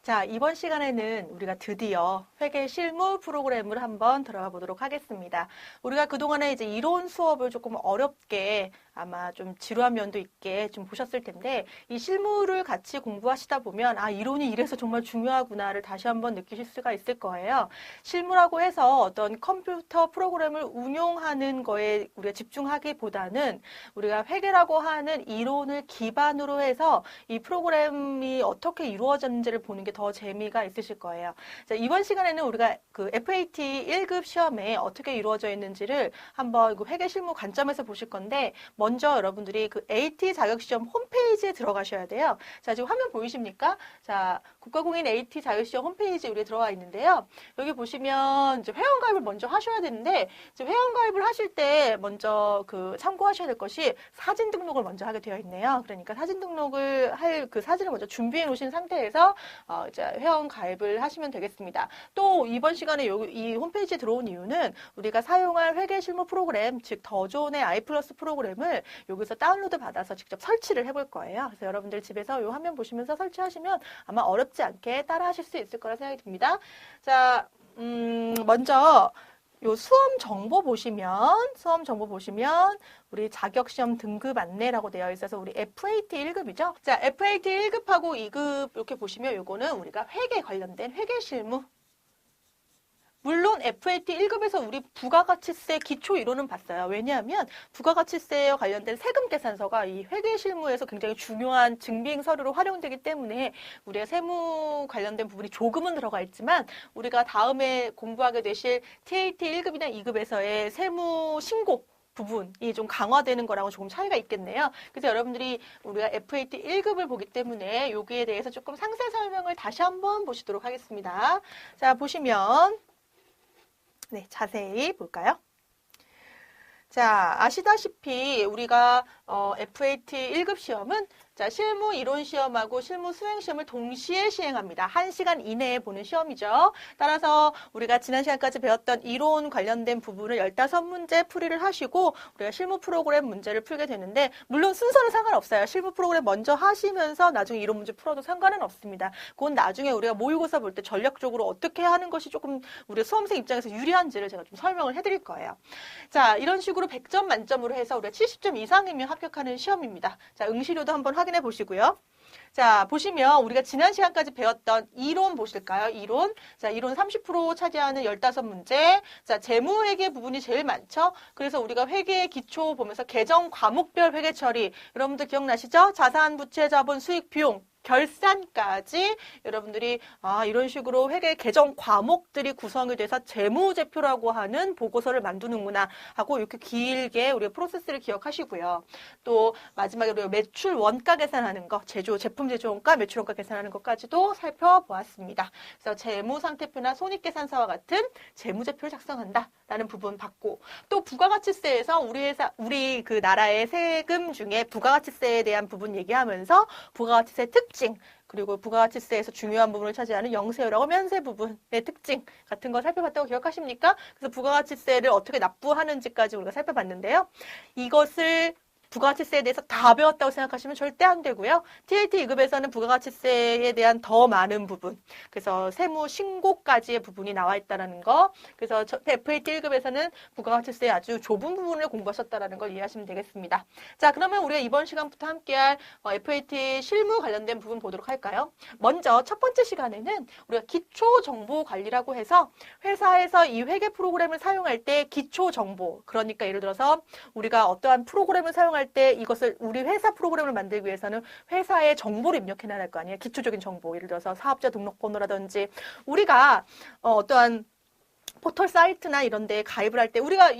자, 이번 시간에는 우리가 드디어 회계 실무 프로그램을 한번 들어가 보도록 하겠습니다. 우리가 그동안에 이제 이론 수업을 조금 어렵게 아마 좀 지루한 면도 있게 좀 보셨을 텐데 이 실무를 같이 공부하시다 보면 아, 이론이 이래서 정말 중요하구나를 다시 한번 느끼실 수가 있을 거예요. 실무라고 해서 어떤 컴퓨터 프로그램을 운용하는 거에 우리가 집중하기보다는 우리가 회계라고 하는 이론을 기반으로 해서 이 프로그램이 어떻게 이루어졌는지를 보는 게 더 재미가 있으실 거예요. 자, 이번 시간에는 우리가 그 FAT 1급 시험에 어떻게 이루어져 있는지를 한번 그 회계 실무 관점에서 보실 건데 먼저 여러분들이 그 AT 자격시험 홈페이지에 들어가셔야 돼요. 자, 지금 화면 보이십니까? 자, 국가공인 AT 자격시험 홈페이지 우리에 들어와 있는데요. 여기 보시면 이제 회원가입을 먼저 하셔야 되는데 이제 회원가입을 하실 때 먼저 그 참고하셔야 될 것이 사진 등록을 먼저 하게 되어 있네요. 그러니까 사진 등록을 할 그 사진을 먼저 준비해 놓으신 상태에서 이제 회원 가입을 하시면 되겠습니다. 또 이번 시간에 이 홈페이지에 들어온 이유는 우리가 사용할 회계 실무 프로그램, 즉 더존의 아이플러스 프로그램을 여기서 다운로드 받아서 직접 설치를 해볼 거예요. 그래서 여러분들 집에서 이 화면 보시면서 설치하시면 아마 어렵지 않게 따라 하실 수 있을 거라 생각이 듭니다. 자, 먼저 요 수험 정보 보시면 우리 자격시험 등급 안내라고 되어 있어서 우리 FAT 1급이죠. 자, FAT 1급하고 2급 이렇게 보시면 요거는 우리가 회계 관련된 회계 실무. 물론 FAT 1급에서 우리 부가가치세 기초 이론은 봤어요. 왜냐하면 부가가치세와 관련된 세금 계산서가 이 회계 실무에서 굉장히 중요한 증빙 서류로 활용되기 때문에 우리가 세무 관련된 부분이 조금은 들어가 있지만 우리가 다음에 공부하게 되실 TAT 1급이나 2급에서의 세무 신고 부분이 좀 강화되는 거랑은 조금 차이가 있겠네요. 그래서 여러분들이 우리가 FAT 1급을 보기 때문에 여기에 대해서 조금 상세 설명을 다시 한번 보시도록 하겠습니다. 자, 보시면 네, 자세히 볼까요? 자, 아시다시피 우리가 FAT 1급 시험은 자, 실무 이론 시험하고 실무 수행 시험을 동시에 시행합니다. 1시간 이내에 보는 시험이죠. 따라서 우리가 지난 시간까지 배웠던 이론 관련된 부분을 15문제 풀이를 하시고 우리가 실무 프로그램 문제를 풀게 되는데 물론 순서는 상관없어요. 실무 프로그램 먼저 하시면서 나중에 이론 문제 풀어도 상관은 없습니다. 그건 나중에 우리가 모의고사 볼 때 전략적으로 어떻게 하는 것이 조금 우리 수험생 입장에서 유리한지를 제가 좀 설명을 해드릴 거예요. 자, 이런 식으로 100점 만점으로 해서 우리가 70점 이상이면 합격하는 시험입니다. 자, 응시료도 한번 확인해 보시고요. 자, 보시면 우리가 지난 시간까지 배웠던 이론 보실까요? 이론. 자, 이론 30% 차지하는 15문제. 자, 재무회계 부분이 제일 많죠? 그래서 우리가 회계 기초 보면서 계정 과목별 회계 처리. 여러분들 기억나시죠? 자산, 부채, 자본, 수익, 비용. 결산까지 여러분들이 이런 식으로 회계 계정 과목들이 구성이 돼서 재무제표라고 하는 보고서를 만드는구나 하고 이렇게 길게 우리가 프로세스를 기억하시고요. 또 마지막에 우리가 매출 원가 계산하는 거, 제품 제조 원가, 매출 원가 계산하는 것까지도 살펴보았습니다. 그래서 재무상태표나 손익계산서와 같은 재무제표를 작성한다라는 부분 봤고 또 부가가치세에서 우리 그 나라의 세금 중에 부가가치세에 대한 부분 얘기하면서 부가가치세 특징 그리고 부가가치세에서 중요한 부분을 차지하는 영세율하고 면세 부분의 특징 같은 거 살펴봤다고 기억하십니까? 그래서 부가가치세를 어떻게 납부하는지까지 우리가 살펴봤는데요. 이것을 부가가치세에 대해서 다 배웠다고 생각하시면 절대 안 되고요. TAT 2급에서는 부가가치세에 대한 더 많은 부분, 그래서 세무 신고까지의 부분이 나와 있다는 거, 그래서 FAT 1급에서는 부가가치세의 아주 좁은 부분을 공부하셨다는 걸 이해하시면 되겠습니다. 자, 그러면 우리가 이번 시간부터 함께할 FAT 실무 관련된 부분 보도록 할까요? 먼저 첫 번째 시간에는 우리가 기초정보관리라고 해서 회사에서 이 회계 프로그램을 사용할 때 기초정보, 그러니까 예를 들어서 우리가 어떠한 프로그램을 사용할 때 이것을 우리 회사 프로그램을 만들기 위해서는 회사의 정보를 입력해 놔야 할 거 아니에요. 기초적인 정보. 예를 들어서 사업자 등록번호라든지 우리가 어떠한 포털 사이트나 이런 데 가입을 할 때 우리가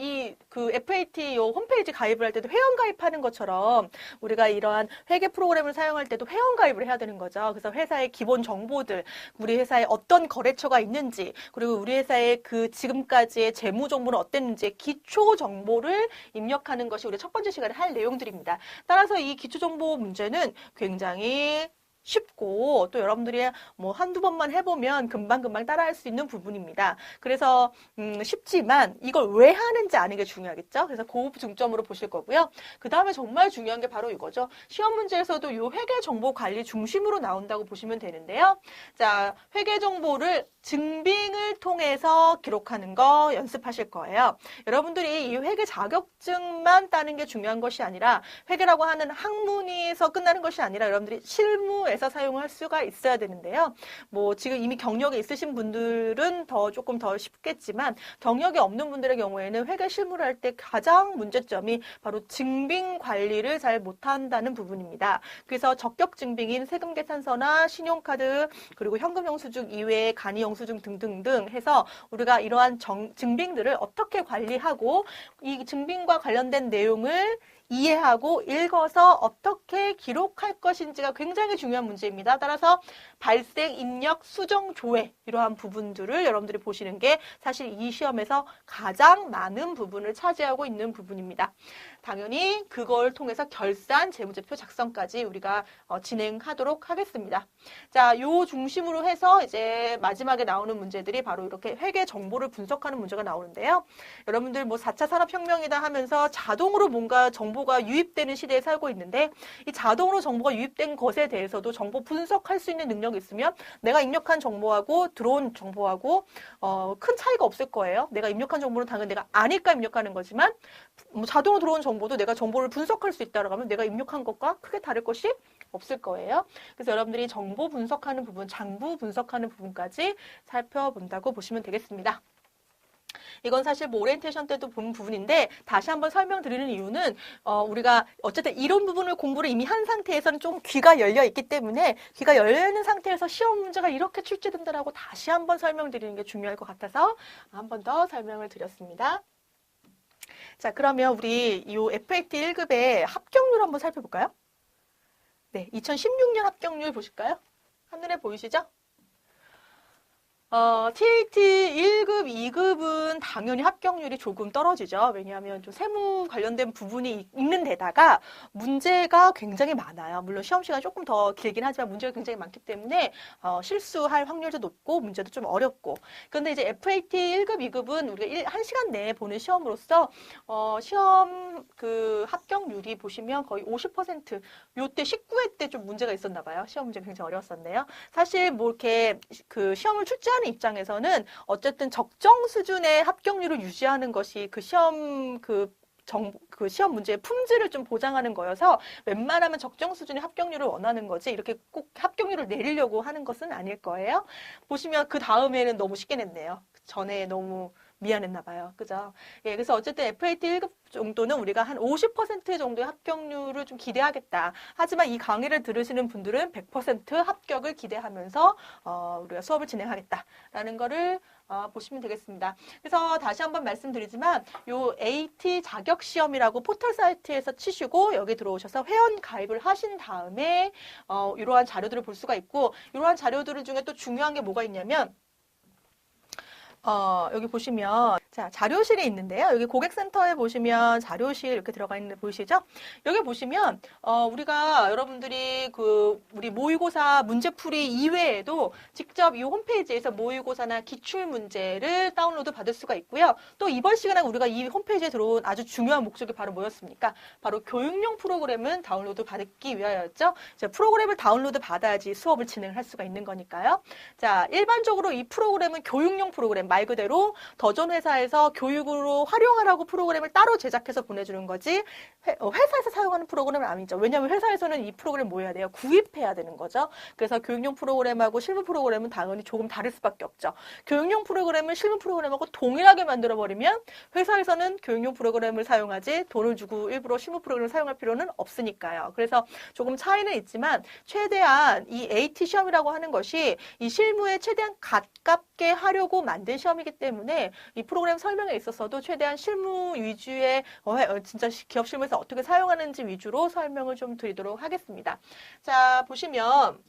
그 FAT 홈페이지 가입을 할 때도 회원 가입하는 것처럼 우리가 이러한 회계 프로그램을 사용할 때도 회원 가입을 해야 되는 거죠. 그래서 회사의 기본 정보들, 우리 회사에 어떤 거래처가 있는지, 그리고 우리 회사의 그 지금까지의 재무 정보는 어땠는지 기초 정보를 입력하는 것이 우리 첫 번째 시간에 할 내용들입니다. 따라서 이 기초 정보 문제는 굉장히 쉽고 또 여러분들이 뭐 한두 번만 해보면 금방금방 따라할 수 있는 부분입니다. 그래서 쉽지만 이걸 왜 하는지 아는 게 중요하겠죠. 그래서 그 중점으로 보실 거고요. 그 다음에 정말 중요한 게 바로 이거죠. 시험 문제에서도 이 회계 정보 관리 중심으로 나온다고 보시면 되는데요. 자, 회계 정보를 증빙을 통해서 기록하는 거 연습하실 거예요. 여러분들이 이 회계 자격증만 따는 게 중요한 것이 아니라 회계라고 하는 학문에서 끝나는 것이 아니라 여러분들이 실무에서 사용할 수가 있어야 되는데요. 뭐 지금 이미 경력이 있으신 분들은 조금 더 쉽겠지만 경력이 없는 분들의 경우에는 회계 실무를 할 때 가장 문제점이 바로 증빙 관리를 잘 못한다는 부분입니다. 그래서 적격 증빙인 세금 계산서나 신용카드 그리고 현금 영수증 이외에 간이 영수증 등등등 해서 우리가 이러한 증빙들을 어떻게 관리하고 이 증빙과 관련된 내용을 이해하고 읽어서 어떻게 기록할 것인지가 굉장히 중요한 문제입니다. 따라서 발생, 입력, 수정, 조회 이러한 부분들을 여러분들이 보시는 게 사실 이 시험에서 가장 많은 부분을 차지하고 있는 부분입니다. 당연히 그걸 통해서 결산, 재무제표 작성까지 우리가 진행하도록 하겠습니다. 자, 요 중심으로 해서 이제 마지막에 나오는 문제들이 바로 이렇게 회계 정보를 분석하는 문제가 나오는데요. 여러분들 뭐 4차 산업혁명이다 하면서 자동으로 뭔가 정보가 유입되는 시대에 살고 있는데 이 자동으로 정보가 유입된 것에 대해서도 정보 분석할 수 있는 능력이 있으면 내가 입력한 정보하고 들어온 정보하고 큰 차이가 없을 거예요. 내가 입력한 정보는 당연히 내가 아니까 입력하는 거지만 뭐 자동으로 들어온 정보도 내가 정보를 분석할 수 있다고 하면 내가 입력한 것과 크게 다를 것이 없을 거예요. 그래서 여러분들이 정보 분석하는 부분, 장부 분석하는 부분까지 살펴본다고 보시면 되겠습니다. 이건 사실 뭐 오리엔테이션 때도 본 부분인데 다시 한번 설명드리는 이유는 우리가 어쨌든 이론 부분을 공부를 이미 한 상태에서는 좀 귀가 열려 있기 때문에 귀가 열려 있는 상태에서 시험 문제가 이렇게 출제된다라고 다시 한번 설명드리는 게 중요할 것 같아서 한 번 더 설명을 드렸습니다. 자, 그러면 우리 이 FAT 1급의 합격률 한번 살펴볼까요? 네, 2016년 합격률 보실까요? 한눈에 보이시죠? TAT 1급, 2급은 당연히 합격률이 조금 떨어지죠. 왜냐하면 좀 세무 관련된 부분이 있는 데다가 문제가 굉장히 많아요. 물론 시험 시간이 조금 더 길긴 하지만 문제가 굉장히 많기 때문에 실수할 확률도 높고 문제도 좀 어렵고. 그런데 이제 FAT 1급, 2급은 우리가 1시간 내에 보는 시험으로서 시험 그 합격률이 보시면 거의 50%, 요때 19회 때 좀 문제가 있었나 봐요. 시험 문제가 굉장히 어려웠었네요. 사실 뭐 이렇게 그 시험을 출제하는 입장에서는 어쨌든 적정 수준의 합격률을 유지하는 것이 그 시험 그 시험 문제의 품질을 좀 보장하는 거여서 웬만하면 적정 수준의 합격률을 원하는 거지 이렇게 꼭 합격률을 내리려고 하는 것은 아닐 거예요. 보시면 그 다음에는 너무 쉽게 냈네요. 전에 너무 미안했나 봐요. 그죠? 예, 그래서 어쨌든 FAT 1급 정도는 우리가 한 50% 정도의 합격률을 좀 기대하겠다. 하지만 이 강의를 들으시는 분들은 100% 합격을 기대하면서 우리가 수업을 진행하겠다라는 거를 보시면 되겠습니다. 그래서 다시 한번 말씀드리지만 요 AT 자격 시험이라고 포털 사이트에서 치시고 여기 들어오셔서 회원 가입을 하신 다음에 이러한 자료들을 볼 수가 있고 이러한 자료들 중에 또 중요한 게 뭐가 있냐면 여기 보시면 자 자료실이 있는데요. 여기 고객센터에 보시면 자료실 이렇게 들어가 있는 데 보이시죠? 여기 보시면 우리가 여러분들이 우리 모의고사 문제풀이 이외에도 직접 이 홈페이지에서 모의고사나 기출 문제를 다운로드 받을 수가 있고요. 또 이번 시간에 우리가 이 홈페이지에 들어온 아주 중요한 목적이 바로 뭐였습니까? 바로 교육용 프로그램은 다운로드 받기 위하여였죠. 자, 프로그램을 다운로드 받아야지 수업을 진행할 수가 있는 거니까요. 자, 일반적으로 이 프로그램은 교육용 프로그램 말 그대로 더존 회사에서 교육으로 활용하라고 프로그램을 따로 제작해서 보내주는 거지 회사에서 사용하는 프로그램은 아니죠. 왜냐하면 회사에서는 이 프로그램 뭐 해야 돼요? 구입해야 되는 거죠. 그래서 교육용 프로그램하고 실무 프로그램은 당연히 조금 다를 수밖에 없죠. 교육용 프로그램을 실무 프로그램하고 동일하게 만들어버리면 회사에서는 교육용 프로그램을 사용하지 돈을 주고 일부러 실무 프로그램을 사용할 필요는 없으니까요. 그래서 조금 차이는 있지만 최대한 이 AT 시험이라고 하는 것이 이 실무에 최대한 가깝게 하려고 만든 시험이기 때문에 이 프로그램 설명에 있어서도 최대한 실무 위주의 진짜 기업 실무에서 어떻게 사용하는지 위주로 설명을 좀 드리도록 하겠습니다. 자, 보시면